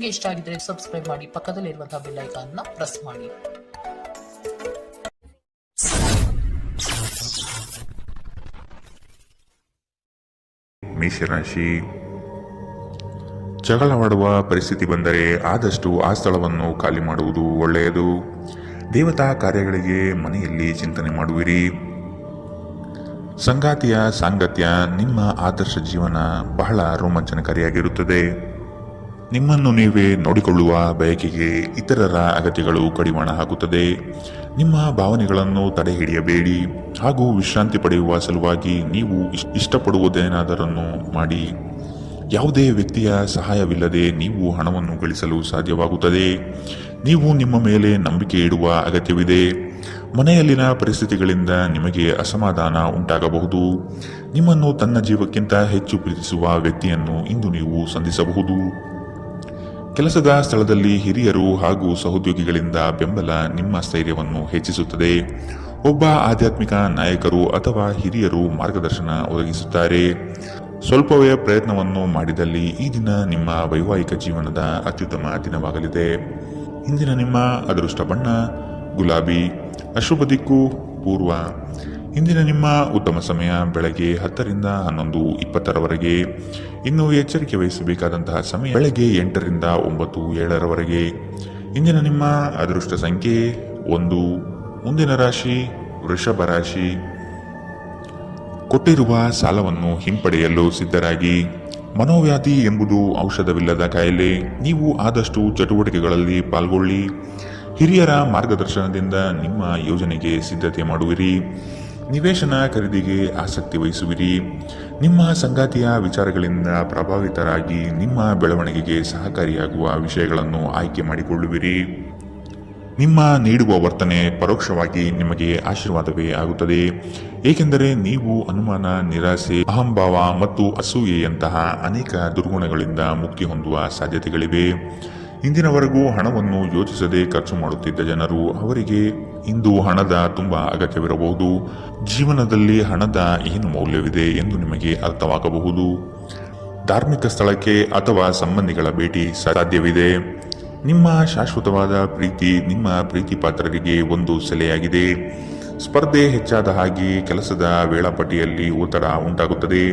ನಿಮಗೆ ಇಷ್ಟ ಆಗಿದ್ರೆ ಸಬ್ಸ್ಕ್ರೈಬ್ ಮಾಡಿ, ಪಕ್ಕದಲ್ಲಿರುವಂತಹ ಬೆಲ್ ಐಕಾನ್ ನ ಪ್ರೆಸ್ ಮಾಡಿ. ಮೇಷರಾಶಿ, ಜಗಳವಾಡುವ ಪರಿಸ್ಥಿತಿ ಬಂದರೆ ಆದಷ್ಟು ಆ ಸ್ಥಳವನ್ನು ಖಾಲಿ ಮಾಡುವುದು ಒಳ್ಳೆಯದು. ದೇವತಾ ಕಾರ್ಯಗಳಿಗೆ ಮನೆಯಲ್ಲಿ ಚಿಂತನೆ ಮಾಡುವಿರಿ. ಸಂಗಾತಿಯ ಸಾಂಗತ್ಯ ನಿಮ್ಮ ಆದರ್ಶ ಜೀವನ ಬಹಳ ರೋಮಾಂಚನಕಾರಿಯಾಗಿರುತ್ತದೆ. ನಿಮ್ಮನ್ನು ನೀವೇ ನೋಡಿಕೊಳ್ಳುವ ಬಯಕೆಗೆ ಇತರರ ಅಗತ್ಯಗಳು ಕಡಿವಾಣ ಹಾಕುತ್ತದೆ. ನಿಮ್ಮ ಭಾವನೆಗಳನ್ನು ತಡೆ ಹಿಡಿಯಬೇಡಿ ಹಾಗೂ ವಿಶ್ರಾಂತಿ ಪಡೆಯುವ ಸಲುವಾಗಿ ನೀವು ಇಷ್ಟಪಡುವುದೇನಾದರನ್ನು ಮಾಡಿ. ಯಾವುದೇ ವ್ಯಕ್ತಿಯ ಸಹಾಯವಿಲ್ಲದೆ ನೀವು ಹಣವನ್ನು ಗಳಿಸಲು ಸಾಧ್ಯವಾಗುತ್ತದೆ. ನೀವು ನಿಮ್ಮ ಮೇಲೆ ನಂಬಿಕೆ ಇಡುವ ಅಗತ್ಯವಿದೆ. ಮನೆಯಲ್ಲಿನ ಪರಿಸ್ಥಿತಿಗಳಿಂದ ನಿಮಗೆ ಅಸಮಾಧಾನ ಉಂಟಾಗಬಹುದು. ನಿಮ್ಮನ್ನು ತನ್ನ ಜೀವಕ್ಕಿಂತ ಹೆಚ್ಚು ಪ್ರೀತಿಸುವ ವ್ಯಕ್ತಿಯನ್ನು ಇಂದು ನೀವು ಸಂಧಿಸಬಹುದು. ಕೆಲಸದ ಸ್ಥಳದಲ್ಲಿ ಹಿರಿಯರು ಹಾಗೂ ಸಹೋದ್ಯೋಗಿಗಳಿಂದ ಬೆಂಬಲ ನಿಮ್ಮ ಸ್ಥೈರ್ಯವನ್ನು ಹೆಚ್ಚಿಸುತ್ತದೆ. ಒಬ್ಬ ಆಧ್ಯಾತ್ಮಿಕ ನಾಯಕರು ಅಥವಾ ಹಿರಿಯರು ಮಾರ್ಗದರ್ಶನ ಒದಗಿಸುತ್ತಾರೆ. ಸ್ವಲ್ಪವೇ ಪ್ರಯತ್ನವನ್ನು ಮಾಡಿದಲ್ಲಿ ಈ ದಿನ ನಿಮ್ಮ ವೈವಾಹಿಕ ಜೀವನದ ಅತ್ಯುತ್ತಮ ದಿನವಾಗಲಿದೆ. ಇಂದಿನ ನಿಮ್ಮ ಅದೃಷ್ಟ ಬಣ್ಣ ಗುಲಾಬಿ, ಅಶುಭ ದಿಕ್ಕು ಪೂರ್ವ. ಇಂದಿನ ನಿಮ್ಮ ಉತ್ತಮ ಸಮಯ ಬೆಳಗ್ಗೆ 10 ರಿಂದ 11:20ರವರೆಗೆ. ಇನ್ನು ಎಚ್ಚರಿಕೆ ವಹಿಸಬೇಕಾದಂತಹ ಸಮಯ ಬೆಳಗ್ಗೆ 8 ರಿಂದ 9, 7ರವರೆಗೆ. ಇಂದಿನ ನಿಮ್ಮ ಅದೃಷ್ಟ ಸಂಖ್ಯೆ 1. ಮುಂದಿನ ರಾಶಿ ವೃಷಭ ರಾಶಿ. ಕೊಟ್ಟಿರುವ ಸಾಲವನ್ನು ಹಿಂಪಡೆಯಲು ಸಿದ್ಧರಾಗಿ. ಮನೋವ್ಯಾಧಿ ಎಂಬುದು ಔಷಧವಿಲ್ಲದ ಕಾಯಿಲೆ. ನೀವು ಆದಷ್ಟು ಚಟುವಟಿಕೆಗಳಲ್ಲಿ ಪಾಲ್ಗೊಳ್ಳಿ. ಹಿರಿಯರ ಮಾರ್ಗದರ್ಶನದಿಂದ ನಿಮ್ಮ ಯೋಜನೆಗೆ ಸಿದ್ಧತೆ ಮಾಡುವಿರಿ. ನಿವೇಶನ ಖರೀದಿಗೆ ಆಸಕ್ತಿ ವಹಿಸುವಿರಿ. ನಿಮ್ಮ ಸಂಗಾತಿಯ ವಿಚಾರಗಳಿಂದ ಪ್ರಭಾವಿತರಾಗಿ ನಿಮ್ಮ ಬೆಳವಣಿಗೆಗೆ ಸಹಕಾರಿಯಾಗುವ ವಿಷಯಗಳನ್ನು ಆಯ್ಕೆ ಮಾಡಿಕೊಳ್ಳುವಿರಿ. ನಿಮ್ಮ ನೀಡುವ ವರ್ತನೆ ಪರೋಕ್ಷವಾಗಿ ನಿಮಗೆ ಆಶೀರ್ವಾದವೇ ಆಗುತ್ತದೆ. ಏಕೆಂದರೆ ನೀವು ಅನುಮಾನ, ನಿರಾಸೆ, ಅಹಂಭಾವ ಮತ್ತು ಅಸೂಯೆಯಂತಹ ಅನೇಕ ದುರ್ಗುಣಗಳಿಂದ ಮುಕ್ತಿ ಹೊಂದುವ ಸಾಧ್ಯತೆಗಳಿವೆ. ಇಂದಿನವರೆಗೂ ಹಣವನ್ನು ಯೋಚಿಸದೆ ಖರ್ಚು ಮಾಡುತ್ತಿದ್ದ ಜನರು, ಅವರಿಗೆ ಇಂದು ಹಣದ ತುಂಬ ಅಗತ್ಯವಿರಬಹುದು. ಜೀವನದಲ್ಲಿ ಹಣದ ಏನು ಮೌಲ್ಯವಿದೆ ಎಂದು ನಿಮಗೆ ಅರ್ಥವಾಗಬಹುದು. ಧಾರ್ಮಿಕ ಸ್ಥಳಕ್ಕೆ ಅಥವಾ ಸಂಬಂಧಿಗಳ ಭೇಟಿ ಸಾಧ್ಯವಿದೆ. ನಿಮ್ಮ ಶಾಶ್ವತವಾದ ಪ್ರೀತಿ ನಿಮ್ಮ ಪ್ರೀತಿ ಪಾತ್ರರಿಗೆ ಒಂದು ಸೆಲೆಯಾಗಿದೆ. ಸ್ಪರ್ಧೆ ಹೆಚ್ಚಾದ ಹಾಗೆ ಕೆಲಸದ ವೇಳಾಪಟ್ಟಿಯಲ್ಲಿ ಒತ್ತಡ ಉಂಟಾಗುತ್ತದೆ.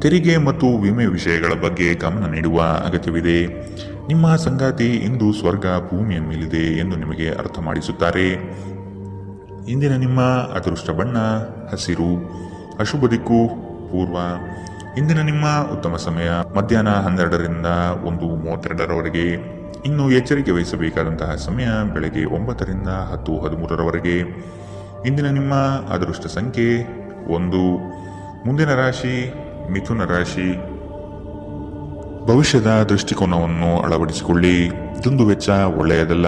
ತೆರಿಗೆ ಮತ್ತು ವಿಮೆ ವಿಷಯಗಳ ಬಗ್ಗೆ ಗಮನ ನೀಡುವ ಅಗತ್ಯವಿದೆ. ನಿಮ್ಮ ಸಂಗಾತಿ ಇಂದು ಸ್ವರ್ಗ ಭೂಮಿಯ ಮೇಲಿದೆ ಎಂದು ನಿಮಗೆ ಅರ್ಥ ಮಾಡಿಸುತ್ತಾರೆ. ಇಂದಿನ ನಿಮ್ಮ ಅದೃಷ್ಟ ಬಣ್ಣ ಹಸಿರು, ಅಶುಭ ದಿಕ್ಕು ಪೂರ್ವ. ಇಂದಿನ ನಿಮ್ಮ ಉತ್ತಮ ಸಮಯ ಮಧ್ಯಾಹ್ನ 12 ರಿಂದ 1:32ರವರೆಗೆ. ಇನ್ನು ಎಚ್ಚರಿಕೆ ವಹಿಸಬೇಕಾದಂತಹ ಸಮಯ ಬೆಳಗ್ಗೆ 9 ರಿಂದ 10:13ರವರೆಗೆ. ಇಂದಿನ ನಿಮ್ಮ ಅದೃಷ್ಟ ಸಂಖ್ಯೆ 1. ಮುಂದಿನ ರಾಶಿ ಮಿಥುನ ರಾಶಿ. ಭವಿಷ್ಯದ ದೃಷ್ಟಿಕೋನವನ್ನು ಅಳವಡಿಸಿಕೊಳ್ಳಿ. ದುಂದುವೆಚ್ಚ ಒಳ್ಳೆಯದಲ್ಲ.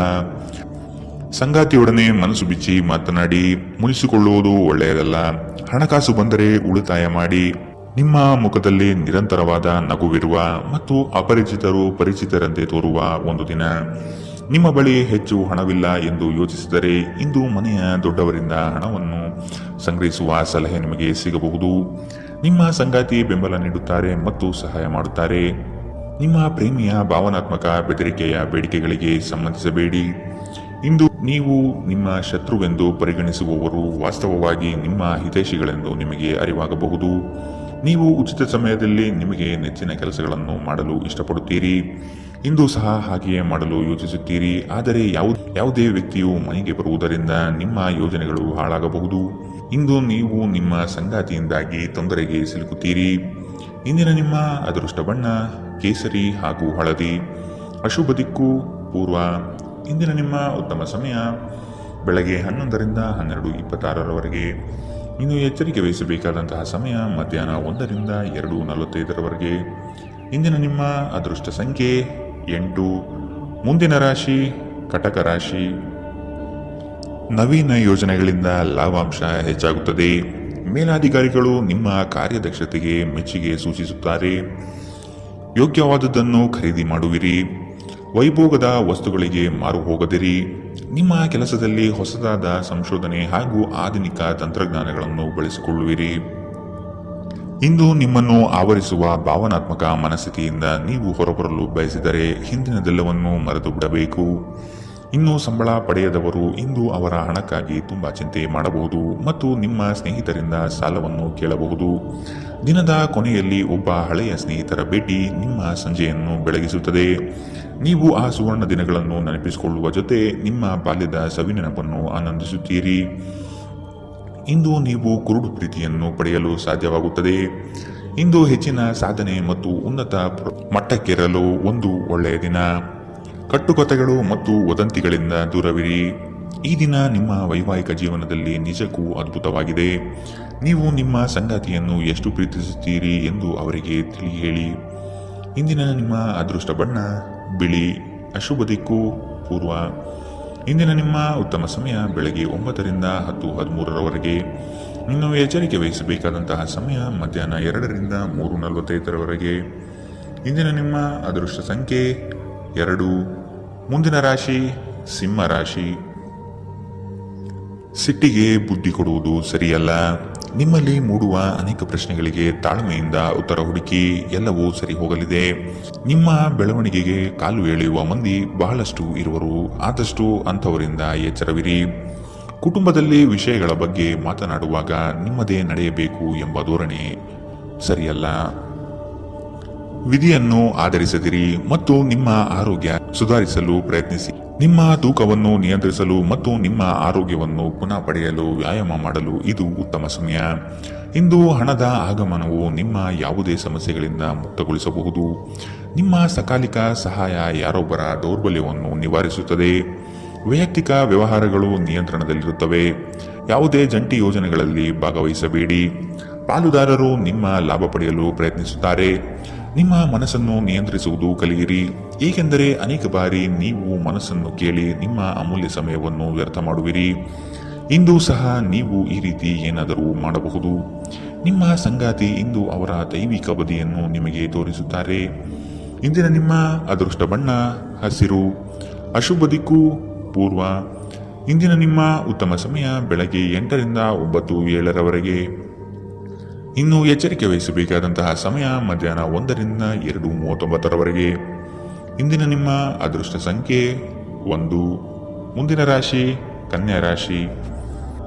ಸಂಗಾತಿಯೊಡನೆ ಮನಸ್ಸು ಬಿಚ್ಚಿ ಮಾತನಾಡಿ. ಮುನಿಸಿಕೊಳ್ಳುವುದು ಒಳ್ಳೆಯದಲ್ಲ. ಹಣಕಾಸು ಬಂದರೆ ಉಳಿತಾಯ ಮಾಡಿ. ನಿಮ್ಮ ಮುಖದಲ್ಲಿ ನಿರಂತರವಾದ ನಗುವಿರುವ ಮತ್ತು ಅಪರಿಚಿತರು ಪರಿಚಿತರಂತೆ ತೋರುವ ಒಂದು ದಿನ. ನಿಮ್ಮ ಬಳಿ ಹೆಚ್ಚು ಹಣವಿಲ್ಲ ಎಂದು ಯೋಚಿಸಿದರೆ ಇಂದು ಮನೆಯ ದೊಡ್ಡವರಿಂದ ಹಣವನ್ನು ಸಂಗ್ರಹಿಸುವ ಸಲಹೆ ನಿಮಗೆ ಸಿಗಬಹುದು. ನಿಮ್ಮ ಸಂಗಾತಿ ಬೆಂಬಲ ನೀಡುತ್ತಾರೆ ಮತ್ತು ಸಹಾಯ ಮಾಡುತ್ತಾರೆ. ನಿಮ್ಮ ಪ್ರೇಮಿಯ ಭಾವನಾತ್ಮಕ ಬೆದರಿಕೆಯ ಬೇಡಿಕೆಗಳಿಗೆ ಸಂಬಂಧಿಸಬೇಡಿ. ಇಂದು ನೀವು ನಿಮ್ಮ ಶತ್ರುವೆಂದು ಪರಿಗಣಿಸುವವರು ವಾಸ್ತವವಾಗಿ ನಿಮ್ಮ ಹಿತೈಷಿಗಳೆಂದು ನಿಮಗೆ ಅರಿವಾಗಬಹುದು. ನೀವು ಉಚಿತ ಸಮಯದಲ್ಲಿ ನಿಮಗೆ ನೆಚ್ಚಿನ ಕೆಲಸಗಳನ್ನು ಮಾಡಲು ಇಷ್ಟಪಡುತ್ತೀರಿ. ಇಂದು ಸಹ ಹಾಗೆಯೇ ಮಾಡಲು ಯೋಚಿಸುತ್ತೀರಿ. ಆದರೆ ಯಾವುದೇ ವ್ಯಕ್ತಿಯು ಮನೆಗೆ ಬರುವುದರಿಂದ ನಿಮ್ಮ ಯೋಜನೆಗಳು ಹಾಳಾಗಬಹುದು. ಇಂದು ನೀವು ನಿಮ್ಮ ಸಂಗಾತಿಯಿಂದಾಗಿ ತೊಂದರೆಗೆ ಸಿಲುಕುತ್ತೀರಿ. ಇಂದಿನ ನಿಮ್ಮ ಅದೃಷ್ಟ ಬಣ್ಣ ಕೇಸರಿ ಹಾಗೂ ಹಳದಿ, ಅಶುಭ ದಿಕ್ಕು ಪೂರ್ವ. ಇಂದಿನ ನಿಮ್ಮ ಉತ್ತಮ ಸಮಯ ಬೆಳಗ್ಗೆ 11 ರಿಂದ 12:26ರವರೆಗೆ. ಇನ್ನು ಎಚ್ಚರಿಕೆ ವಹಿಸಬೇಕಾದಂತಹ ಸಮಯ ಮಧ್ಯಾಹ್ನ 1 ರಿಂದ 2:45ರವರೆಗೆ. ಇಂದಿನ ನಿಮ್ಮ ಅದೃಷ್ಟ ಸಂಖ್ಯೆ 8. ಮುಂದಿನ ರಾಶಿ ಕಟಕ ರಾಶಿ. ನವೀನ ಯೋಜನೆಗಳಿಂದ ಲಾಭಾಂಶ ಹೆಚ್ಚಾಗುತ್ತದೆ. ಮೇಲಾಧಿಕಾರಿಗಳು ನಿಮ್ಮ ಕಾರ್ಯದಕ್ಷತೆಗೆ ಮೆಚ್ಚುಗೆ ಸೂಚಿಸುತ್ತಾರೆ. ಯೋಗ್ಯವಾದುದನ್ನು ಖರೀದಿ ಮಾಡುವಿರಿ. ವೈಭೋಗದ ವಸ್ತುಗಳಿಗೆ ಮಾರು ಹೋಗದಿರಿ. ನಿಮ್ಮ ಕೆಲಸದಲ್ಲಿ ಹೊಸದಾದ ಸಂಶೋಧನೆ ಹಾಗೂ ಆಧುನಿಕ ತಂತ್ರಜ್ಞಾನಗಳನ್ನು ಬಳಸಿಕೊಳ್ಳುವಿರಿ. ಇಂದು ನಿಮ್ಮನ್ನು ಆವರಿಸುವ ಭಾವನಾತ್ಮಕ ಮನಸ್ಥಿತಿಯಿಂದ ನೀವು ಹೊರಬರಲು ಬಯಸಿದರೆ ಹಿಂದಿನದೆಲ್ಲವನ್ನೂ ಮರೆತು ಬಿಡಬೇಕು. ಇನ್ನು ಸಂಬಳ ಪಡೆಯದವರು ಇಂದು ಅವರ ಹಣಕ್ಕಾಗಿ ತುಂಬಾ ಚಿಂತೆ ಮಾಡಬಹುದು ಮತ್ತು ನಿಮ್ಮ ಸ್ನೇಹಿತರಿಂದ ಸಾಲವನ್ನು ಕೇಳಬಹುದು. ದಿನದ ಕೊನೆಯಲ್ಲಿ ಒಬ್ಬ ಹಳೆಯ ಸ್ನೇಹಿತರ ಭೇಟಿ ನಿಮ್ಮ ಸಂಜೆಯನ್ನು ಬೆಳಗಿಸುತ್ತದೆ. ನೀವು ಆ ಸುವರ್ಣ ದಿನಗಳನ್ನು ನೆನಪಿಸಿಕೊಳ್ಳುವ ಜೊತೆ ನಿಮ್ಮ ಬಾಲ್ಯದ ಸವಿನೆನಪನ್ನು ಆನಂದಿಸುತ್ತೀರಿ. ಇಂದು ನೀವು ಕುರುಡು ಪ್ರೀತಿಯನ್ನು ಪಡೆಯಲು ಸಾಧ್ಯವಾಗುತ್ತದೆ. ಇಂದು ಹೆಚ್ಚಿನ ಸಾಧನೆ ಮತ್ತು ಉನ್ನತ ಮಟ್ಟಕ್ಕೇರಲು ಒಂದು ಒಳ್ಳೆಯ ದಿನ. ಕಟ್ಟುಕತೆಗಳು ಮತ್ತು ವದಂತಿಗಳಿಂದ ದೂರವಿರಿ. ಈ ದಿನ ನಿಮ್ಮ ವೈವಾಹಿಕ ಜೀವನದಲ್ಲಿ ನಿಜಕ್ಕೂ ಅದ್ಭುತವಾಗಿದೆ. ನೀವು ನಿಮ್ಮ ಸಂಗಾತಿಯನ್ನು ಎಷ್ಟು ಪ್ರೀತಿಸುತ್ತೀರಿ ಎಂದು ಅವರಿಗೆ ತಿಳಿ ಹೇಳಿ. ಇಂದಿನ ನಿಮ್ಮ ಅದೃಷ್ಟ ಬಣ್ಣ ಬಿಳಿ. ಅಶುಭ ದಿಕ್ಕು ಪೂರ್ವ. ಇಂದಿನ ನಿಮ್ಮ ಉತ್ತಮ ಸಮಯ ಬೆಳಗ್ಗೆ 9ರಿಂದ 10:13ರವರೆಗೆ. ಇನ್ನು ಎಚ್ಚರಿಕೆ ವಹಿಸಬೇಕಾದಂತಹ ಸಮಯ ಮಧ್ಯಾಹ್ನ 2ರಿಂದ 3:45ರವರೆಗೆ. ಇಂದಿನ ನಿಮ್ಮ ಅದೃಷ್ಟ ಸಂಖ್ಯೆ 2. ಮುಂದಿನ ರಾಶಿ ಸಿಂಹ ರಾಶಿ. ಸಿಟ್ಟಿಗೆ ಬುದ್ಧಿ ಕೊಡುವುದು ಸರಿಯಲ್ಲ. ನಿಮ್ಮಲ್ಲಿ ಮೂಡುವ ಅನೇಕ ಪ್ರಶ್ನೆಗಳಿಗೆ ತಾಳ್ಮೆಯಿಂದ ಉತ್ತರ ಹುಡುಕಿ. ಎಲ್ಲವೂ ಸರಿ ಹೋಗಲಿದೆ. ನಿಮ್ಮ ಬೆಳವಣಿಗೆಗೆ ಕಾಲು ಎಳೆಯುವ ಮಂದಿ ಬಹಳಷ್ಟು ಇರುವರು. ಆದಷ್ಟು ಅಂಥವರಿಂದ ಎಚ್ಚರವಿರಿ. ಕುಟುಂಬದಲ್ಲಿ ವಿಷಯಗಳ ಬಗ್ಗೆ ಮಾತನಾಡುವಾಗ ನಿಮ್ಮದೇ ನಡೆಯಬೇಕು ಎಂಬ ಧೋರಣೆ ಸರಿಯಲ್ಲ. ವಿಧಿಯನ್ನು ಆಧರಿಸದಿರಿ ಮತ್ತು ನಿಮ್ಮ ಆರೋಗ್ಯ ಸುಧಾರಿಸಲು ಪ್ರಯತ್ನಿಸಿ. ನಿಮ್ಮ ತೂಕವನ್ನು ನಿಯಂತ್ರಿಸಲು ಮತ್ತು ನಿಮ್ಮ ಆರೋಗ್ಯವನ್ನು ಪುನಃ ಪಡೆಯಲು ವ್ಯಾಯಾಮ ಮಾಡಲು ಇದು ಉತ್ತಮ ಸಮಯ. ಇಂದು ಹಣದ ಆಗಮನವು ನಿಮ್ಮ ಯಾವುದೇ ಸಮಸ್ಯೆಗಳಿಂದ ಮುಕ್ತಗೊಳಿಸಬಹುದು. ನಿಮ್ಮ ಸಕಾಲಿಕ ಸಹಾಯ ಯಾರೊಬ್ಬರ ದೌರ್ಬಲ್ಯವನ್ನು ನಿವಾರಿಸುತ್ತದೆ. ವೈಯಕ್ತಿಕ ವ್ಯವಹಾರಗಳು ನಿಯಂತ್ರಣದಲ್ಲಿರುತ್ತವೆ. ಯಾವುದೇ ಜಂಟಿ ಯೋಜನೆಗಳಲ್ಲಿ ಭಾಗವಹಿಸಬೇಡಿ. ಪಾಲುದಾರರು ನಿಮ್ಮ ಲಾಭ ಪಡೆಯಲು ಪ್ರಯತ್ನಿಸುತ್ತಾರೆ. ನಿಮ್ಮ ಮನಸ್ಸನ್ನು ನಿಯಂತ್ರಿಸುವುದು ಕಲಿಯಿರಿ, ಏಕೆಂದರೆ ಅನೇಕ ಬಾರಿ ನೀವು ಮನಸ್ಸನ್ನು ಕೇಳಿ ನಿಮ್ಮ ಅಮೂಲ್ಯ ಸಮಯವನ್ನು ವ್ಯರ್ಥ ಮಾಡುವಿರಿ. ಇಂದು ಸಹ ನೀವು ಈ ರೀತಿ ಏನಾದರೂ ಮಾಡಬಹುದು. ನಿಮ್ಮ ಸಂಗಾತಿ ಇಂದು ಅವರ ದೈವಿಕ ಬದಿಯನ್ನು ನಿಮಗೆ ತೋರಿಸುತ್ತಾರೆ. ಇಂದಿನ ನಿಮ್ಮ ಅದೃಷ್ಟ ಬಣ್ಣ ಹಸಿರು. ಅಶುಭ ದಿಕ್ಕು ಪೂರ್ವ. ಇಂದಿನ ನಿಮ್ಮ ಉತ್ತಮ ಸಮಯ ಬೆಳಗ್ಗೆ 8ರಿಂದ 9:07ರವರೆಗೆ. ಇನ್ನು ಎಚ್ಚರಿಕೆ ವಹಿಸಬೇಕಾದಂತಹ ಸಮಯ ಮಧ್ಯಾಹ್ನ 1ರಿಂದ 2:39ರವರೆಗೆ. ಇಂದಿನ ನಿಮ್ಮ ಅದೃಷ್ಟ ಸಂಖ್ಯೆ 1. ಮುಂದಿನ ರಾಶಿ ಕನ್ಯಾ ರಾಶಿ.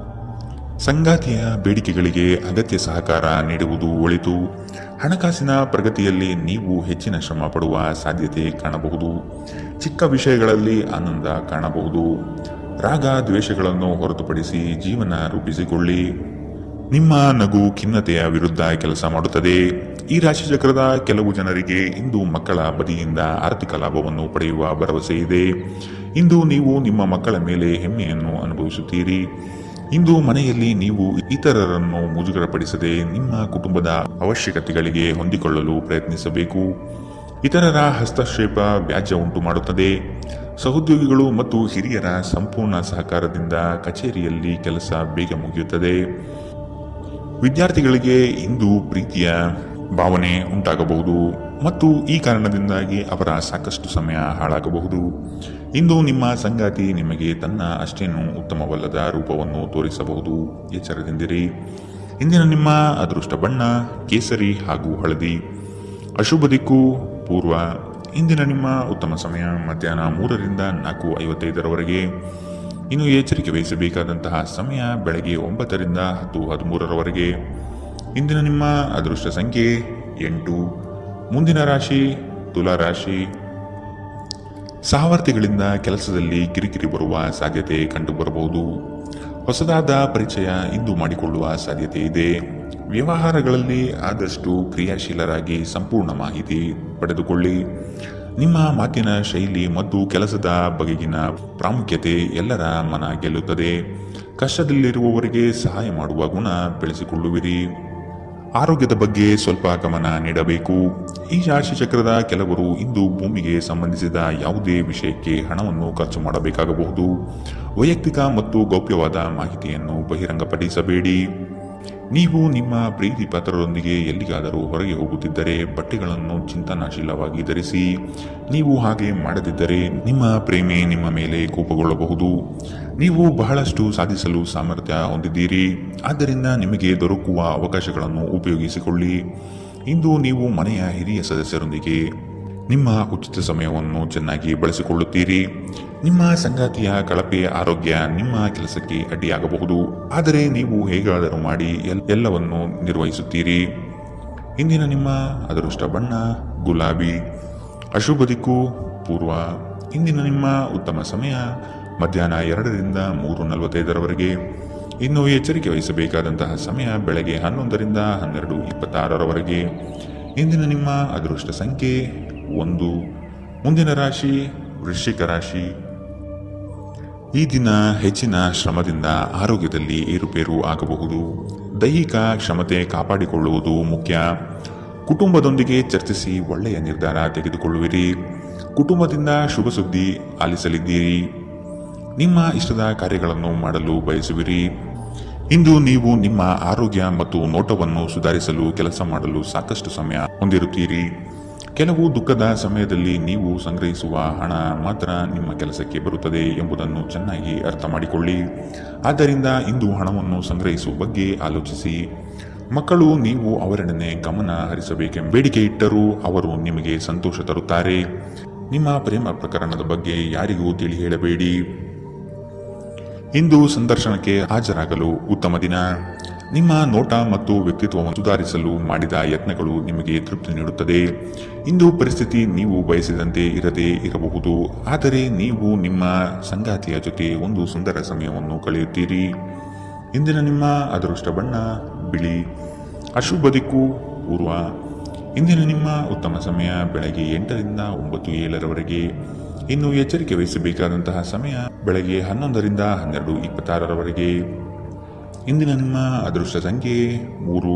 ಸಂಗಾತಿಯ ಬೇಡಿಕೆಗಳಿಗೆ ಅಗತ್ಯ ಸಹಕಾರ ನೀಡುವುದು ಒಳಿತು. ಹಣಕಾಸಿನ ಪ್ರಗತಿಯಲ್ಲಿ ನೀವು ಹೆಚ್ಚಿನ ಶ್ರಮ ಪಡುವ ಸಾಧ್ಯತೆ ಕಾಣಬಹುದು. ಚಿಕ್ಕ ವಿಷಯಗಳಲ್ಲಿ ಆನಂದ ಕಾಣಬಹುದು. ರಾಗ ದ್ವೇಷಗಳನ್ನು ಹೊರತುಪಡಿಸಿ ಜೀವನ ರೂಪಿಸಿಕೊಳ್ಳಿ. ನಿಮ್ಮ ನಗು ಖಿನ್ನತೆಯ ವಿರುದ್ಧ ಕೆಲಸ ಮಾಡುತ್ತದೆ. ಈ ರಾಶಿಚಕ್ರದ ಕೆಲವು ಜನರಿಗೆ ಇಂದು ಮಕ್ಕಳ ಬದಿಯಿಂದ ಆರ್ಥಿಕ ಲಾಭವನ್ನು ಪಡೆಯುವ ಭರವಸೆ ಇದೆ. ಇಂದು ನೀವು ನಿಮ್ಮ ಮಕ್ಕಳ ಮೇಲೆ ಹೆಮ್ಮೆಯನ್ನು ಅನುಭವಿಸುತ್ತೀರಿ. ಇಂದು ಮನೆಯಲ್ಲಿ ನೀವು ಇತರರನ್ನು ಮುಜುಗರಪಡಿಸದೆ ನಿಮ್ಮ ಕುಟುಂಬದ ಅವಶ್ಯಕತೆಗಳಿಗೆ ಹೊಂದಿಕೊಳ್ಳಲು ಪ್ರಯತ್ನಿಸಬೇಕು. ಇತರರ ಹಸ್ತಕ್ಷೇಪ ವ್ಯಾಜ್ಯ ಉಂಟು ಮಾಡುತ್ತದೆ. ಸಹೋದ್ಯೋಗಿಗಳು ಮತ್ತು ಹಿರಿಯರ ಸಂಪೂರ್ಣ ಸಹಕಾರದಿಂದ ಕಚೇರಿಯಲ್ಲಿ ಕೆಲಸ ಬೇಗ ಮುಗಿಯುತ್ತದೆ. ವಿದ್ಯಾರ್ಥಿಗಳಿಗೆ ಇಂದು ಪ್ರೀತಿಯ ಭಾವನೆ ಉಂಟಾಗಬಹುದು ಮತ್ತು ಈ ಕಾರಣದಿಂದಾಗಿ ಅವರ ಸಾಕಷ್ಟು ಸಮಯ ಹಾಳಾಗಬಹುದು. ಇಂದು ನಿಮ್ಮ ಸಂಗಾತಿ ನಿಮಗೆ ತನ್ನ ಅಷ್ಟೇನೂ ಉತ್ತಮವಲ್ಲದ ರೂಪವನ್ನು ತೋರಿಸಬಹುದು. ಎಚ್ಚರದಿಂದಿರಿ. ಇಂದಿನ ನಿಮ್ಮ ಅದೃಷ್ಟ ಬಣ್ಣ ಕೇಸರಿ ಹಾಗೂ ಹಳದಿ. ಅಶುಭ ದಿಕ್ಕು ಪೂರ್ವ. ಇಂದಿನ ನಿಮ್ಮ ಉತ್ತಮ ಸಮಯ ಮಧ್ಯಾಹ್ನ 3ರಿಂದ 4:55ರವರೆಗೆ. ಇನ್ನು ಎಚ್ಚರಿಕೆ ವಹಿಸಬೇಕಾದಂತಹ ಸಮಯ ಬೆಳಗ್ಗೆ 9ರಿಂದ 10:13ರವರೆಗೆ. ಇಂದಿನ ನಿಮ್ಮ ಅದೃಷ್ಟ ಸಂಖ್ಯೆ 8. ಮುಂದಿನ ರಾಶಿ ತುಲಾ ರಾಶಿ. ಸಹವರ್ತಿಗಳಿಂದ ಕೆಲಸದಲ್ಲಿ ಕಿರಿಕಿರಿ ಬರುವ ಸಾಧ್ಯತೆ ಕಂಡುಬರಬಹುದು. ಹೊಸದಾದ ಪರಿಚಯ ಇಂದು ಮಾಡಿಕೊಳ್ಳುವ ಸಾಧ್ಯತೆ ಇದೆ. ವ್ಯವಹಾರಗಳಲ್ಲಿ ಆದಷ್ಟು ಕ್ರಿಯಾಶೀಲರಾಗಿ ಸಂಪೂರ್ಣ ಮಾಹಿತಿ ಪಡೆದುಕೊಳ್ಳಿ. ನಿಮ್ಮ ಮಾತಿನ ಶೈಲಿ ಮತ್ತು ಕೆಲಸದ ಬಗೆಗಿನ ಪ್ರಾಮುಖ್ಯತೆ ಎಲ್ಲರ ಮನ ಗೆಲ್ಲುತ್ತದೆ. ಕಷ್ಟದಲ್ಲಿರುವವರಿಗೆ ಸಹಾಯ ಮಾಡುವ ಗುಣ ಬೆಳೆಸಿಕೊಳ್ಳುವಿರಿ. ಆರೋಗ್ಯದ ಬಗ್ಗೆ ಸ್ವಲ್ಪ ಗಮನ ನೀಡಬೇಕು. ಈ ರಾಶಿಚಕ್ರದ ಕೆಲವರು ಇಂದು ಭೂಮಿಗೆ ಸಂಬಂಧಿಸಿದ ಯಾವುದೇ ವಿಷಯಕ್ಕೆ ಹಣವನ್ನು ಖರ್ಚು ಮಾಡಬೇಕಾಗಬಹುದು. ವೈಯಕ್ತಿಕ ಮತ್ತು ಗೌಪ್ಯವಾದ ಮಾಹಿತಿಯನ್ನು ಬಹಿರಂಗಪಡಿಸಬೇಡಿ. ನೀವು ನಿಮ್ಮ ಪ್ರೀತಿ ಪಾತ್ರರೊಂದಿಗೆ ಎಲ್ಲಿಗಾದರೂ ಹೊರಗೆ ಹೋಗುತ್ತಿದ್ದರೆ ಬಟ್ಟೆಗಳನ್ನು ಚಿಂತನಾಶೀಲವಾಗಿ ಧರಿಸಿ. ನೀವು ಹಾಗೆ ಮಾಡದಿದ್ದರೆ ನಿಮ್ಮ ಪ್ರೇಮಿ ನಿಮ್ಮ ಮೇಲೆ ಕೋಪಗೊಳ್ಳಬಹುದು. ನೀವು ಬಹಳಷ್ಟು ಸಾಧಿಸಲು ಸಾಮರ್ಥ್ಯ ಹೊಂದಿದ್ದೀರಿ, ಆದ್ದರಿಂದ ನಿಮಗೆ ದೊರಕುವ ಅವಕಾಶಗಳನ್ನು ಉಪಯೋಗಿಸಿಕೊಳ್ಳಿ. ಇಂದು ನೀವು ಮನೆಯ ಹಿರಿಯ ಸದಸ್ಯರೊಂದಿಗೆ ನಿಮ್ಮ ಉಚಿತ ಸಮಯವನ್ನು ಚೆನ್ನಾಗಿ ಬಳಸಿಕೊಳ್ಳುತ್ತೀರಿ. ನಿಮ್ಮ ಸಂಗಾತಿಯ ಕಳಪೆ ಆರೋಗ್ಯ ನಿಮ್ಮ ಕೆಲಸಕ್ಕೆ ಅಡ್ಡಿಯಾಗಬಹುದು, ಆದರೆ ನೀವು ಹೇಗಾದರೂ ಮಾಡಿ ಎಲ್ಲವನ್ನು ನಿರ್ವಹಿಸುತ್ತೀರಿ. ಇಂದಿನ ನಿಮ್ಮ ಅದೃಷ್ಟ ಬಣ್ಣ ಗುಲಾಬಿ. ಅಶುಭ ದಿಕ್ಕು ಪೂರ್ವ. ಇಂದಿನ ನಿಮ್ಮ ಉತ್ತಮ ಸಮಯ ಮಧ್ಯಾಹ್ನ 2ರಿಂದ 3:45ರವರೆಗೆ. ಇನ್ನು ಎಚ್ಚರಿಕೆ ವಹಿಸಬೇಕಾದಂತಹ ಸಮಯ ಬೆಳಗ್ಗೆ 11ರಿಂದ 12:26ರವರೆಗೆ. ಇಂದಿನ ನಿಮ್ಮ ಅದೃಷ್ಟ ಸಂಖ್ಯೆ 1. ಮುಂದಿನ ರಾಶಿ ವೃಶ್ಚಿಕ ರಾಶಿ. ಈ ದಿನ ಹೆಚ್ಚಿನ ಶ್ರಮದಿಂದ ಆರೋಗ್ಯದಲ್ಲಿ ಏರುಪೇರು ಆಗಬಹುದು. ದೈಹಿಕ ಕ್ಷಮತೆ ಕಾಪಾಡಿಕೊಳ್ಳುವುದು ಮುಖ್ಯ. ಕುಟುಂಬದೊಂದಿಗೆ ಚರ್ಚಿಸಿ ಒಳ್ಳೆಯ ನಿರ್ಧಾರ ತೆಗೆದುಕೊಳ್ಳುವಿರಿ. ಕುಟುಂಬದಿಂದ ಶುಭ ಸುದ್ದಿ ಆಲಿಸಲಿದ್ದೀರಿ. ನಿಮ್ಮ ಇಷ್ಟದ ಕಾರ್ಯಗಳನ್ನು ಮಾಡಲು ಬಯಸುವಿರಿ. ಇಂದು ನೀವು ನಿಮ್ಮ ಆರೋಗ್ಯ ಮತ್ತು ನೋಟವನ್ನು ಸುಧಾರಿಸಲು ಕೆಲಸ ಮಾಡಲು ಸಾಕಷ್ಟು ಸಮಯ ಹೊಂದಿರುತ್ತೀರಿ. ಕೆಲವು ದುಃಖದ ಸಮಯದಲ್ಲಿ ನೀವು ಸಂಗ್ರಹಿಸುವ ಹಣ ಮಾತ್ರ ನಿಮ್ಮ ಕೆಲಸಕ್ಕೆ ಬರುತ್ತದೆ ಎಂಬುದನ್ನು ಚೆನ್ನಾಗಿ ಅರ್ಥ ಮಾಡಿಕೊಳ್ಳಿ. ಆದ್ದರಿಂದ ಇಂದು ಹಣವನ್ನು ಸಂಗ್ರಹಿಸುವ ಬಗ್ಗೆ ಆಲೋಚಿಸಿ. ಮಕ್ಕಳು ನೀವು ಅವರೆಡನೆ ಗಮನ ಹರಿಸಬೇಕೆಂಬ ಬೇಡಿಕೆ ಇಟ್ಟರೂ ಅವರು ನಿಮಗೆ ಸಂತೋಷ ತರುತ್ತಾರೆ. ನಿಮ್ಮ ಪ್ರೇಮ ಪ್ರಕರಣದ ಬಗ್ಗೆ ಯಾರಿಗೂ ತಿಳಿ ಹೇಳಬೇಡಿ. ಇಂದು ಸಂದರ್ಶನಕ್ಕೆ ಹಾಜರಾಗಲು ಉತ್ತಮ ದಿನ. ನಿಮ್ಮ ನೋಟ ಮತ್ತು ವ್ಯಕ್ತಿತ್ವವನ್ನು ಸುಧಾರಿಸಲು ಮಾಡಿದ ಯತ್ನಗಳು ನಿಮಗೆ ತೃಪ್ತಿ ನೀಡುತ್ತದೆ. ಇಂದು ಪರಿಸ್ಥಿತಿ ನೀವು ಬಯಸಿದಂತೆ ಇರದೇ ಇರಬಹುದು, ಆದರೆ ನೀವು ನಿಮ್ಮ ಸಂಗಾತಿಯ ಜೊತೆ ಒಂದು ಸುಂದರ ಸಮಯವನ್ನು ಕಳೆಯುತ್ತೀರಿ. ಇಂದಿನ ನಿಮ್ಮ ಅದೃಷ್ಟ ಬಣ್ಣ ಬಿಳಿ. ಅಶುಭ ದಿಕ್ಕು ಪೂರ್ವ. ಇಂದಿನ ನಿಮ್ಮ ಉತ್ತಮ ಸಮಯ ಬೆಳಗ್ಗೆ 8ರಿಂದ 9:07ರವರೆಗೆ. ಇನ್ನು ಎಚ್ಚರಿಕೆ ವಹಿಸಬೇಕಾದಂತಹ ಸಮಯ ಬೆಳಗ್ಗೆ 11ರಿಂದ 12:26ರವರೆಗೆ. ಇಂದಿನ ನಿಮ್ಮ ಅದೃಷ್ಟ ಸಂಖ್ಯೆ 3.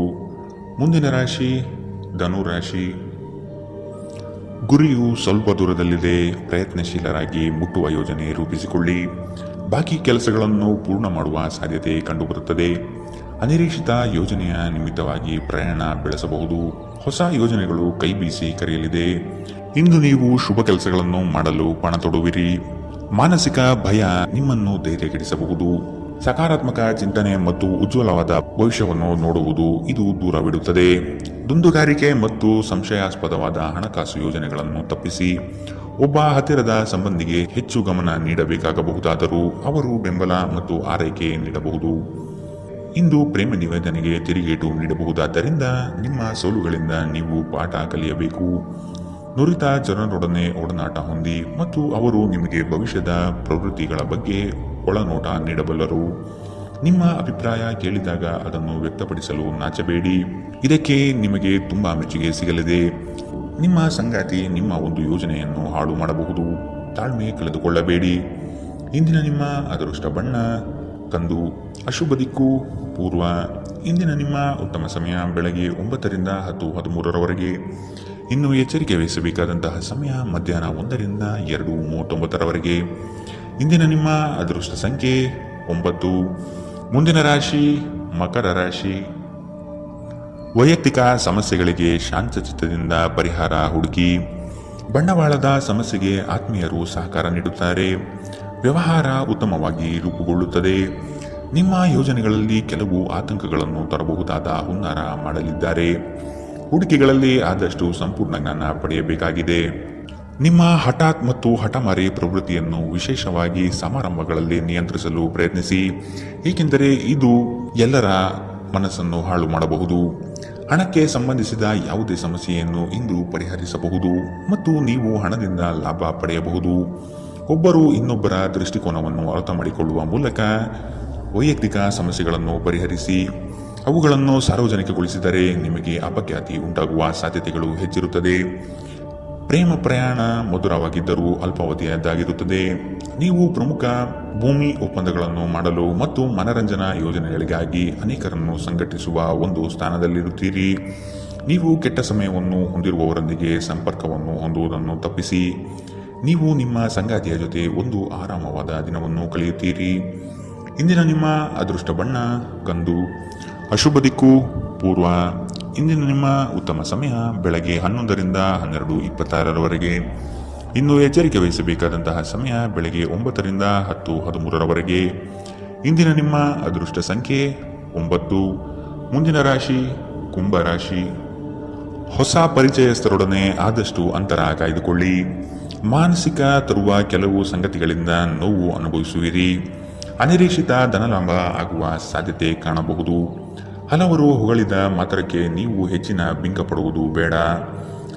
ಮುಂದಿನ ರಾಶಿ ಧನು ರಾಶಿ. ಗುರಿಯು ಸ್ವಲ್ಪ ದೂರದಲ್ಲಿದೆ. ಪ್ರಯತ್ನಶೀಲರಾಗಿ ಮುಟ್ಟುವ ಯೋಜನೆ ರೂಪಿಸಿಕೊಳ್ಳಿ. ಬಾಕಿ ಕೆಲಸಗಳನ್ನು ಪೂರ್ಣ ಮಾಡುವ ಸಾಧ್ಯತೆ ಕಂಡುಬರುತ್ತದೆ. ಅನಿರೀಕ್ಷಿತ ಯೋಜನೆಯ ನಿಮಿತ್ತವಾಗಿ ಪ್ರಯಾಣ ಬೆಳೆಸಬಹುದು. ಹೊಸ ಯೋಜನೆಗಳು ಕೈ ಬೀಸಿ ಕರೆಯಲಿದೆ. ಇಂದು ನೀವು ಶುಭ ಕೆಲಸಗಳನ್ನು ಮಾಡಲು ಪಣ ತೊಡುವಿರಿ. ಮಾನಸಿಕ ಭಯ ನಿಮ್ಮನ್ನು ಧೈರ್ಯಗೆಡಿಸಬಹುದು. ಸಕಾರಾತ್ಮಕ ಚಿಂತನೆ ಮತ್ತು ಉಜ್ವಲವಾದ ಭವಿಷ್ಯವನ್ನು ನೋಡುವುದು ಇದು ದೂರವಿಡುತ್ತದೆ. ದುಂದುಗಾರಿಕೆ ಮತ್ತು ಸಂಶಯಾಸ್ಪದವಾದ ಹಣಕಾಸು ಯೋಜನೆಗಳನ್ನು ತಪ್ಪಿಸಿ. ಒಬ್ಬ ಹತ್ತಿರದ ಸಂಬಂಧಿಗೆ ಹೆಚ್ಚು ಗಮನ ನೀಡಬೇಕಾಗಬಹುದಾದರೂ ಅವರು ಬೆಂಬಲ ಮತ್ತು ಆರೈಕೆ ನೀಡಬಹುದು. ಇಂದು ಪ್ರೇಮ ನಿವೇದನೆಗೆ ತಿರುಗೇಟು ನೀಡಬಹುದಾದ್ದರಿಂದ ನಿಮ್ಮ ಸೋಲುಗಳಿಂದ ನೀವು ಪಾಠ ಕಲಿಯಬೇಕು. ನುರಿತ ಜನರೊಡನೆ ಒಡನಾಟ ಹೊಂದಿ ಮತ್ತು ಅವರು ನಿಮಗೆ ಭವಿಷ್ಯದ ಪ್ರವೃತ್ತಿಗಳ ಬಗ್ಗೆ ಒಳನೋಟ ನೀಡಬಲ್ಲರು. ನಿಮ್ಮ ಅಭಿಪ್ರಾಯ ಕೇಳಿದಾಗ ಅದನ್ನು ವ್ಯಕ್ತಪಡಿಸಲು ನಾಚಬೇಡಿ. ಇದಕ್ಕೆ ನಿಮಗೆ ತುಂಬಾ ಮೆಚ್ಚುಗೆ ಸಿಗಲಿದೆ. ನಿಮ್ಮ ಸಂಗಾತಿ ನಿಮ್ಮ ಒಂದು ಯೋಜನೆಯನ್ನು ಹಾಳು ಮಾಡಬಹುದು. ತಾಳ್ಮೆ ಕಳೆದುಕೊಳ್ಳಬೇಡಿ. ಇಂದಿನ ನಿಮ್ಮ ಅದೃಷ್ಟ ಬಣ್ಣ ಕಂದು. ಅಶುಭ ದಿಕ್ಕು ಪೂರ್ವ. ಇಂದಿನ ನಿಮ್ಮ ಉತ್ತಮ ಸಮಯ ಬೆಳಗ್ಗೆ 9ರಿಂದ 10:13ರವರೆಗೆ. ಇನ್ನು ಎಚ್ಚರಿಕೆ ವಹಿಸಬೇಕಾದಂತಹ ಸಮಯ ಮಧ್ಯಾಹ್ನ 1ರಿಂದ 2:39ರವರೆಗೆ. ಇಂದಿನ ನಿಮ್ಮ ಅದೃಷ್ಟ ಸಂಖ್ಯೆ 9. ಮುಂದಿನ ರಾಶಿ ಮಕರ ರಾಶಿ. ವೈಯಕ್ತಿಕ ಸಮಸ್ಯೆಗಳಿಗೆ ಶಾಂತಚಿತ್ತದಿಂದ ಪರಿಹಾರ ಹುಡುಕಿ. ಬಂಡವಾಳದ ಸಮಸ್ಯೆಗೆ ಆತ್ಮೀಯರು ಸಹಕಾರ ನೀಡುತ್ತಾರೆ. ವ್ಯವಹಾರ ಉತ್ತಮವಾಗಿ ರೂಪುಗೊಳ್ಳುತ್ತದೆ. ನಿಮ್ಮ ಯೋಜನೆಗಳಲ್ಲಿ ಕೆಲವು ಆತಂಕಗಳನ್ನು ತರಬಹುದಾದ ಹುನ್ನಾರ ಮಾಡಲಿದ್ದಾರೆ. ಹೂಡಿಕೆಗಳಲ್ಲಿ ಆದಷ್ಟು ಸಂಪೂರ್ಣ ಜ್ಞಾನ ಪಡೆಯಬೇಕಾಗಿದೆ. ನಿಮ್ಮ ಹಠಾತ್ ಮತ್ತು ಹಠಮಾರಿ ಪ್ರವೃತ್ತಿಯನ್ನು ವಿಶೇಷವಾಗಿ ಸಮಾರಂಭಗಳಲ್ಲಿ ನಿಯಂತ್ರಿಸಲು ಪ್ರಯತ್ನಿಸಿ, ಏಕೆಂದರೆ ಇದು ಎಲ್ಲರ ಮನಸ್ಸನ್ನು ಹಾಳು ಮಾಡಬಹುದು. ಹಣಕ್ಕೆ ಸಂಬಂಧಿಸಿದ ಯಾವುದೇ ಸಮಸ್ಯೆಯನ್ನು ಇಂದು ಪರಿಹರಿಸಬಹುದು ಮತ್ತು ನೀವು ಹಣದಿಂದ ಲಾಭ ಪಡೆಯಬಹುದು. ಒಬ್ಬರು ಇನ್ನೊಬ್ಬರ ದೃಷ್ಟಿಕೋನವನ್ನು ಅರ್ಥ ಮಾಡಿಕೊಳ್ಳುವ ಮೂಲಕ ವೈಯಕ್ತಿಕ ಸಮಸ್ಯೆಗಳನ್ನು ಪರಿಹರಿಸಿ. ಅವುಗಳನ್ನು ಸಾರ್ವಜನಿಕಗೊಳಿಸಿದರೆ ನಿಮಗೆ ಅಪಖ್ಯಾತಿ ಉಂಟಾಗುವ ಸಾಧ್ಯತೆಗಳು ಹೆಚ್ಚಿರುತ್ತದೆ. ಪ್ರೇಮ ಪ್ರಯಾಣ ಮಧುರವಾಗಿದ್ದರೂ ಅಲ್ಪಾವಧಿಯದ್ದಾಗಿರುತ್ತದೆ. ನೀವು ಪ್ರಮುಖ ಭೂಮಿ ಒಪ್ಪಂದಗಳನ್ನು ಮಾಡಲು ಮತ್ತು ಮನರಂಜನಾ ಯೋಜನೆಗಳಿಗಾಗಿ ಅನೇಕರನ್ನು ಸಂಘಟಿಸುವ ಒಂದು ಸ್ಥಾನದಲ್ಲಿರುತ್ತೀರಿ. ನೀವು ಕೆಟ್ಟ ಸಮಯವನ್ನು ಹೊಂದಿರುವವರೊಂದಿಗೆ ಸಂಪರ್ಕವನ್ನು ಹೊಂದುವುದನ್ನು ತಪ್ಪಿಸಿ. ನೀವು ನಿಮ್ಮ ಸಂಗಾತಿಯ ಜೊತೆ ಒಂದು ಆರಾಮವಾದ ದಿನವನ್ನು ಕಳೆಯುತ್ತೀರಿ. ಇಂದಿನ ನಿಮ್ಮ ಅದೃಷ್ಟ ಬಣ್ಣ ಕಂದು. ಅಶುಭ ದಿಕ್ಕು ಪೂರ್ವ. ಇಂದಿನ ನಿಮ್ಮ ಉತ್ತಮ ಸಮಯ ಬೆಳಗ್ಗೆ 11ರಿಂದ 12:26ರವರೆಗೆ. ಇನ್ನು ಎಚ್ಚರಿಕೆ ವಹಿಸಬೇಕಾದಂತಹ ಸಮಯ ಬೆಳಗ್ಗೆ 9ರಿಂದ 10:13ರವರೆಗೆ. ಇಂದಿನ ನಿಮ್ಮ ಅದೃಷ್ಟ ಸಂಖ್ಯೆ 9. ಮುಂದಿನ ರಾಶಿ ಕುಂಭ ರಾಶಿ. ಹೊಸ ಪರಿಚಯಸ್ಥರೊಡನೆ ಆದಷ್ಟು ಅಂತರ ಕಾಯ್ದುಕೊಳ್ಳಿ. ಮಾನಸಿಕ ತರುವ ಕೆಲವು ಸಂಗತಿಗಳಿಂದ ನೋವು ಅನುಭವಿಸುವಿರಿ. ಅನಿರೀಕ್ಷಿತ ಧನಲಾಭ ಆಗುವ ಸಾಧ್ಯತೆ ಕಾಣಬಹುದು. ಹಲವರು ಹೊಗಳಿದ ಮಾತ್ರಕ್ಕೆ ನೀವು ಹೆಚ್ಚಿನ ಬಿಂಕ ಪಡುವುದು ಬೇಡ.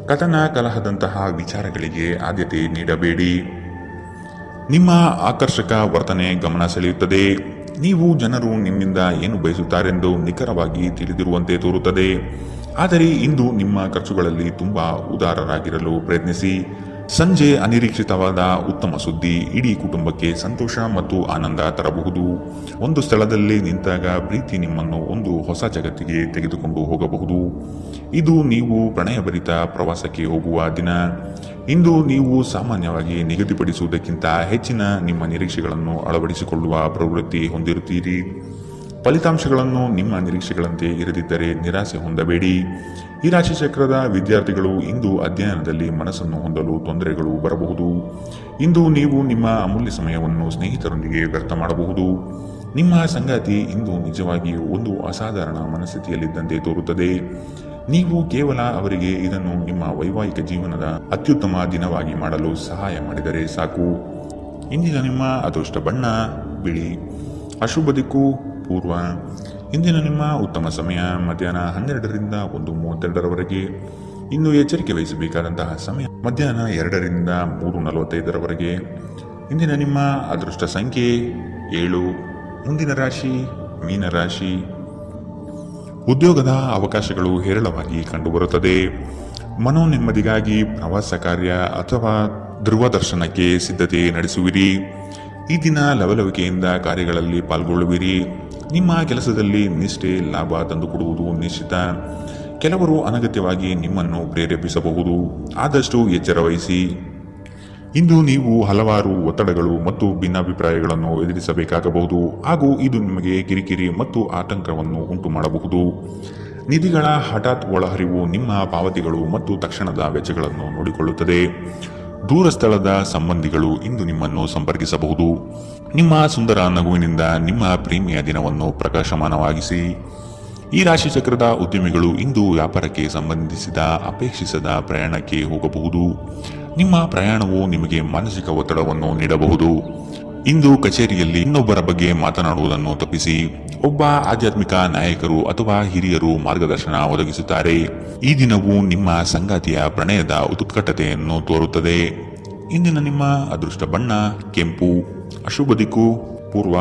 ಕಥನ ಕಲಹದಂತಹ ವಿಚಾರಗಳಿಗೆ ಆದ್ಯತೆ ನೀಡಬೇಡಿ. ನಿಮ್ಮ ಆಕರ್ಷಕ ವರ್ತನೆ ಗಮನ ಸೆಳೆಯುತ್ತದೆ. ನೀವು ಜನರು ನಿಮ್ಮಿಂದ ಏನು ಬಯಸುತ್ತಾರೆಂದು ನಿಖರವಾಗಿ ತಿಳಿದಿರುವಂತೆ ತೋರುತ್ತದೆ. ಆದರೆ ಇಂದು ನಿಮ್ಮ ಖರ್ಚುಗಳಲ್ಲಿ ತುಂಬಾ ಉದಾರರಾಗಿರಲು ಪ್ರಯತ್ನಿಸಿ. ಸಂಜೆ ಅನಿರೀಕ್ಷಿತವಾದ ಉತ್ತಮ ಸುದ್ದಿ ಇಡೀ ಕುಟುಂಬಕ್ಕೆ ಸಂತೋಷ ಮತ್ತು ಆನಂದ ತರಬಹುದು. ಒಂದು ಸ್ಥಳದಲ್ಲಿ ನಿಂತಾಗ ಪ್ರೀತಿ ನಿಮ್ಮನ್ನು ಒಂದು ಹೊಸ ಜಗತ್ತಿಗೆ ತೆಗೆದುಕೊಂಡು ಹೋಗಬಹುದು. ಇದು ನೀವು ಪ್ರಣಯಭರಿತ ಪ್ರವಾಸಕ್ಕೆ ಹೋಗುವ ದಿನ. ಇಂದು ನೀವು ಸಾಮಾನ್ಯವಾಗಿ ನಿಗದಿಪಡಿಸುವುದಕ್ಕಿಂತ ಹೆಚ್ಚಿನ ನಿಮ್ಮ ನಿರೀಕ್ಷೆಗಳನ್ನು ಅಳವಡಿಸಿಕೊಳ್ಳುವ ಪ್ರವೃತ್ತಿ ಹೊಂದಿರುತ್ತೀರಿ. ಫಲಿತಾಂಶಗಳನ್ನು ನಿಮ್ಮ ನಿರೀಕ್ಷೆಗಳಂತೆ ಇರದಿದ್ದರೆ ನಿರಾಸೆ ಹೊಂದಬೇಡಿ. ಈ ರಾಶಿ ಚಕ್ರದ ವಿದ್ಯಾರ್ಥಿಗಳು ಇಂದು ಅಧ್ಯಯನದಲ್ಲಿ ಮನಸ್ಸನ್ನು ಹೊಂದಲು ತೊಂದರೆಗಳು ಬರಬಹುದು. ಇಂದು ನೀವು ನಿಮ್ಮ ಅಮೂಲ್ಯ ಸಮಯವನ್ನು ಸ್ನೇಹಿತರೊಂದಿಗೆ ವ್ಯರ್ಥ ಮಾಡಬಹುದು. ನಿಮ್ಮ ಸಂಗಾತಿ ಇಂದು ನಿಜವಾಗಿಯೂ ಒಂದು ಅಸಾಧಾರಣ ಮನಸ್ಥಿತಿಯಲ್ಲಿದ್ದಂತೆ ತೋರುತ್ತದೆ. ನೀವು ಕೇವಲ ಅವರಿಗೆ ಇದನ್ನು ನಿಮ್ಮ ವೈವಾಹಿಕ ಜೀವನದ ಅತ್ಯುತ್ತಮ ದಿನವಾಗಿ ಮಾಡಲು ಸಹಾಯ ಮಾಡಿದರೆ ಸಾಕು. ಇಂದಿನ ನಿಮ್ಮ ಅದೃಷ್ಟ ಬಣ್ಣ ಬಿಳಿ. ಅಶುಭ ದಿಕ್ಕು ಪೂರ್ವ. ಇಂದಿನ ನಿಮ್ಮ ಉತ್ತಮ ಸಮಯ ಮಧ್ಯಾಹ್ನ 12ರಿಂದ 1:32ರವರೆಗೆ. ಇನ್ನು ಎಚ್ಚರಿಕೆ ವಹಿಸಬೇಕಾದಂತಹ ಸಮಯ ಮಧ್ಯಾಹ್ನ 2ರಿಂದ 3:45ರವರೆಗೆ. ಇಂದಿನ ನಿಮ್ಮ ಅದೃಷ್ಟ ಸಂಖ್ಯೆ 7. ಮುಂದಿನ ರಾಶಿ ಮೀನರಾಶಿ. ಉದ್ಯೋಗದ ಅವಕಾಶಗಳು ಹೇರಳವಾಗಿ ಕಂಡುಬರುತ್ತದೆ. ಮನೋ ನೆಮ್ಮದಿಗಾಗಿ ಪ್ರವಾಸ ಕಾರ್ಯ ಅಥವಾ ಧ್ರುವದರ್ಶನಕ್ಕೆ ಸಿದ್ಧತೆ ನಡೆಸುವಿರಿ. ಈ ದಿನ ಲವಲವಿಕೆಯಿಂದ ಕಾರ್ಯಗಳಲ್ಲಿ ಪಾಲ್ಗೊಳ್ಳುವಿರಿ. ನಿಮ್ಮ ಕೆಲಸದಲ್ಲಿ ನಿಷ್ಠೆ ಲಾಭ ತಂದುಕೊಡುವುದು ನಿಶ್ಚಿತ. ಕೆಲವರು ಅನಗತ್ಯವಾಗಿ ನಿಮ್ಮನ್ನು ಪ್ರೇರೇಪಿಸಬಹುದು. ಆದಷ್ಟು ಎಚ್ಚರ ವಹಿಸಿ. ಇಂದು ನೀವು ಹಲವಾರು ಒತ್ತಡಗಳು ಮತ್ತು ಭಿನ್ನಾಭಿಪ್ರಾಯಗಳನ್ನು ಎದುರಿಸಬೇಕಾಗಬಹುದು ಹಾಗೂ ಇದು ನಿಮಗೆ ಕಿರಿಕಿರಿ ಮತ್ತು ಆತಂಕವನ್ನು ಉಂಟು ಮಾಡಬಹುದು. ನಿಧಿಗಳ ಹಠಾತ್ ಒಳಹರಿವು ನಿಮ್ಮ ಪಾವತಿಗಳು ಮತ್ತು ತಕ್ಷಣದ ವೆಚ್ಚಗಳನ್ನು ನೋಡಿಕೊಳ್ಳುತ್ತದೆ. ದೂರ ಸ್ಥಳದ ಸಂಬಂಧಿಗಳು ಇಂದು ನಿಮ್ಮನ್ನು ಸಂಪರ್ಕಿಸಬಹುದು. ನಿಮ್ಮ ಸುಂದರ ನಗುವಿನಿಂದ ನಿಮ್ಮ ಪ್ರೇಮಿಯ ದಿನವನ್ನು ಪ್ರಕಾಶಮಾನವಾಗಿಸಿ. ಈ ರಾಶಿ ಚಕ್ರದ ಉದ್ಯಮಿಗಳು ಇಂದು ವ್ಯಾಪಾರಕ್ಕೆ ಸಂಬಂಧಿಸಿದ ಅಪೇಕ್ಷಿಸದ ಪ್ರಯಾಣಕ್ಕೆ ಹೋಗಬಹುದು. ನಿಮ್ಮ ಪ್ರಯಾಣವು ನಿಮಗೆ ಮಾನಸಿಕ ಒತ್ತಡವನ್ನು ನೀಡಬಹುದು. ಇಂದು ಕಚೇರಿಯಲ್ಲಿ ಇನ್ನೊಬ್ಬರ ಬಗ್ಗೆ ಮಾತನಾಡುವುದನ್ನು ತಪ್ಪಿಸಿ. ಒಬ್ಬ ಆಧ್ಯಾತ್ಮಿಕ ನಾಯಕರು ಅಥವಾ ಹಿರಿಯರು ಮಾರ್ಗದರ್ಶನ ಒದಗಿಸುತ್ತಾರೆ. ಈ ದಿನವು ನಿಮ್ಮ ಸಂಗಾತಿಯ ಪ್ರಣಯದ ಉತ್ಕಟತೆಯನ್ನು ತೋರುತ್ತದೆ. ಇಂದಿನ ನಿಮ್ಮ ಅದೃಷ್ಟ ಬಣ್ಣ ಕೆಂಪು. ಅಶುಭ ದಿಕ್ಕು ಪೂರ್ವ.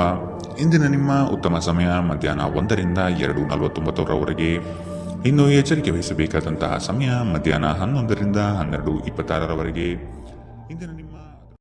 ಇಂದಿನ ನಿಮ್ಮ ಉತ್ತಮ ಸಮಯ ಮಧ್ಯಾಹ್ನ 1ರಿಂದ 2:49ರವರೆಗೆ. ಇನ್ನು ಎಚ್ಚರಿಕೆ ವಹಿಸಬೇಕಾದಂತಹ ಸಮಯ ಮಧ್ಯಾಹ್ನ 11ರಿಂದ 12:26ರವರೆಗೆ. ಇಂದಿನ ನಿಮ್ಮ